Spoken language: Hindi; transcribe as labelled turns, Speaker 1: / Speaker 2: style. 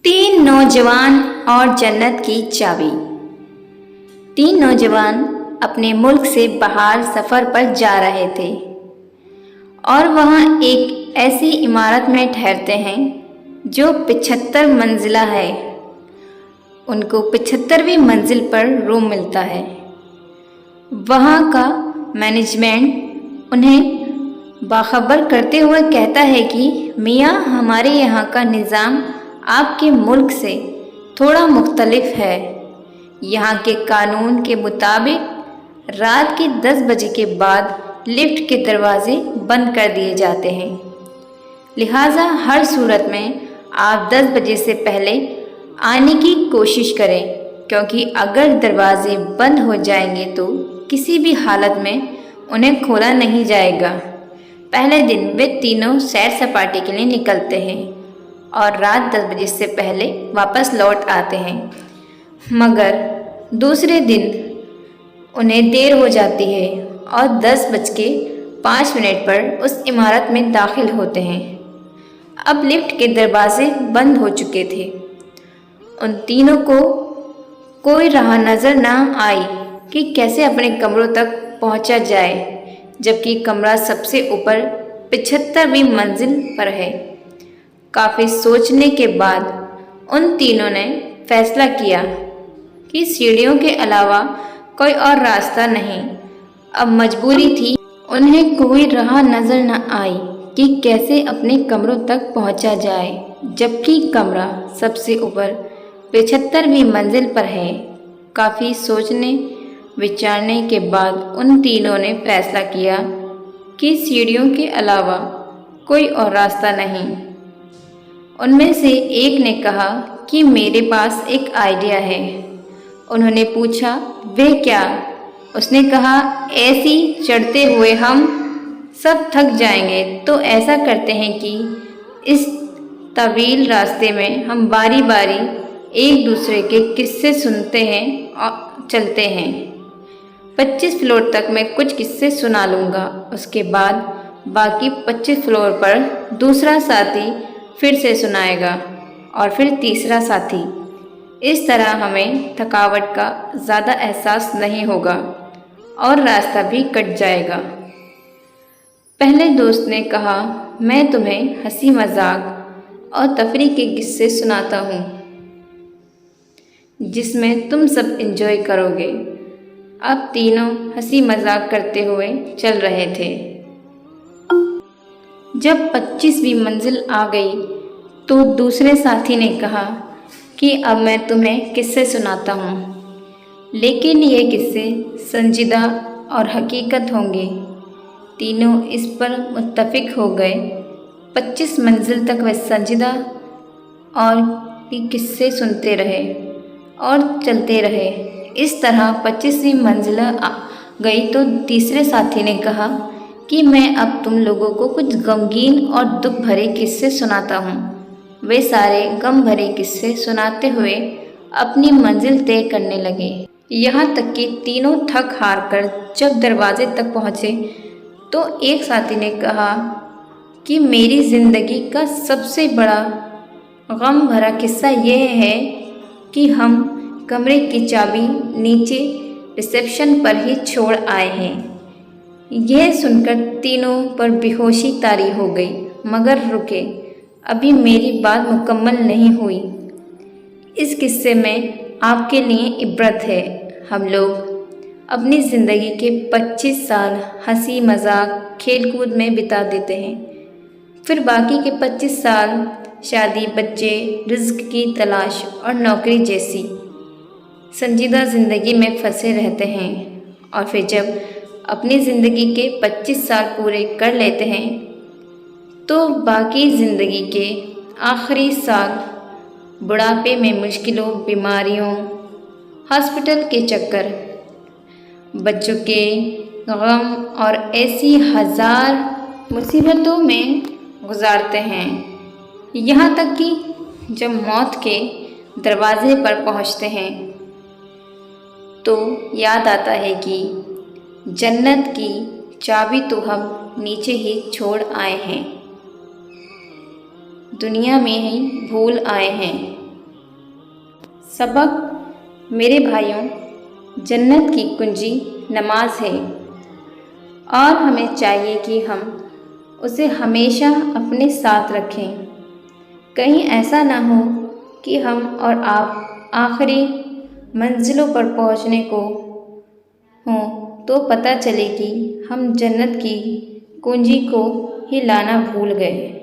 Speaker 1: तीन नौजवान और जन्नत की चाबी। तीन नौजवान अपने मुल्क से बाहर सफ़र पर जा रहे थे और वहाँ एक ऐसी इमारत में ठहरते हैं जो 75 मंजिला है। उनको 75वीं मंजिल पर रूम मिलता है। वहाँ का मैनेजमेंट उन्हें बाखबर करते हुए कहता है कि मियाँ, हमारे यहाँ का निज़ाम आपके मुल्क से थोड़ा मुख्तलिफ है। यहाँ के कानून के मुताबिक रात के 10 बजे के बाद लिफ्ट के दरवाजे बंद कर दिए जाते हैं। लिहाजा हर सूरत में आप 10 बजे से पहले आने की कोशिश करें, क्योंकि अगर दरवाजे बंद हो जाएंगे तो किसी भी हालत में उन्हें खोला नहीं जाएगा। पहले दिन वे तीनों सैर सपाटे के लिए निकलते हैं और रात 10 बजे से पहले वापस लौट आते हैं, मगर दूसरे दिन उन्हें देर हो जाती है और 10:05 पर उस इमारत में दाखिल होते हैं। अब लिफ्ट के दरवाजे बंद हो चुके थे। उन तीनों को कोई राह नज़र न आई कि कैसे अपने कमरों तक पहुंचा जाए, जबकि कमरा सबसे ऊपर 75वीं मंजिल पर है। काफ़ी सोचने के बाद उन तीनों ने फैसला किया कि सीढ़ियों के अलावा कोई और रास्ता नहीं। अब मजबूरी थी, उन्हें कोई राह नज़र न आई कि कैसे अपने कमरों तक पहुंचा जाए, जबकि कमरा सबसे ऊपर 75वीं मंजिल पर है। काफ़ी सोचने विचारने के बाद उन तीनों ने फैसला किया कि सीढ़ियों के अलावा कोई और रास्ता नहीं। उनमें से एक ने कहा कि मेरे पास एक आइडिया है। उन्होंने पूछा, वे क्या? उसने कहा, ऐसी चढ़ते हुए हम सब थक जाएंगे, तो ऐसा करते हैं कि इस तवील रास्ते में हम बारी बारी एक दूसरे के किस्से सुनते हैं और चलते हैं। 25 फ्लोर तक मैं कुछ किस्से सुना लूँगा, उसके बाद बाकी 25 फ्लोर पर दूसरा साथी फिर से सुनाएगा और फिर तीसरा साथी। इस तरह हमें थकावट का ज़्यादा एहसास नहीं होगा और रास्ता भी कट जाएगा। पहले दोस्त ने कहा, मैं तुम्हें हंसी मजाक और तफरीह के किस्से सुनाता हूँ जिसमें तुम सब एंजॉय करोगे। अब तीनों हंसी मजाक करते हुए चल रहे थे। जब 25वीं मंजिल आ गई तो दूसरे साथी ने कहा कि अब मैं तुम्हें किस्से सुनाता हूँ, लेकिन ये किस्से संजीदा और हकीकत होंगे। तीनों इस पर मुत्तफिक हो गए। 25 मंजिल तक वे संजीदा और किस्से सुनते रहे और चलते रहे। इस तरह 25वीं मंजिल आ गई तो तीसरे साथी ने कहा कि मैं अब तुम लोगों को कुछ गमगीन और दुख भरे किस्से सुनाता हूँ। वे सारे गम भरे किस्से सुनाते हुए अपनी मंजिल तय करने लगे। यहाँ तक कि तीनों थक हार कर जब दरवाजे तक पहुँचे तो एक साथी ने कहा कि मेरी ज़िंदगी का सबसे बड़ा गम भरा किस्सा यह है कि हम कमरे की चाबी नीचे रिसेप्शन पर ही छोड़ आए हैं। यह सुनकर तीनों पर बेहोशी तारी हो गई, मगर रुके, अभी मेरी बात मुकम्मल नहीं हुई। इस किस्से में आपके लिए इबरत है। हम लोग अपनी ज़िंदगी के 25 साल हंसी मजाक खेल कूद में बिता देते हैं, फिर बाकी के 25 साल शादी, बच्चे, रिज्क की तलाश और नौकरी जैसी संजीदा ज़िंदगी में फंसे रहते हैं। और फिर जब अपनी ज़िंदगी के 25 साल पूरे कर लेते हैं तो बाकी ज़िंदगी के आखिरी साल बुढ़ापे में मुश्किलों, बीमारियों, हॉस्पिटल के चक्कर, बच्चों के गम और ऐसी हजार मुसीबतों में गुजारते हैं। यहाँ तक कि जब मौत के दरवाजे पर पहुँचते हैं तो याद आता है कि जन्नत की चाबी तो हम नीचे ही छोड़ आए हैं, दुनिया में ही भूल आए हैं। सबक मेरे भाइयों, जन्नत की कुंजी नमाज है और हमें चाहिए कि हम उसे हमेशा अपने साथ रखें। कहीं ऐसा ना हो कि हम और आप आखिरी मंजिलों पर पहुंचने को हों तो पता चले कि हम जन्नत की कुंजी को ही लाना भूल गए।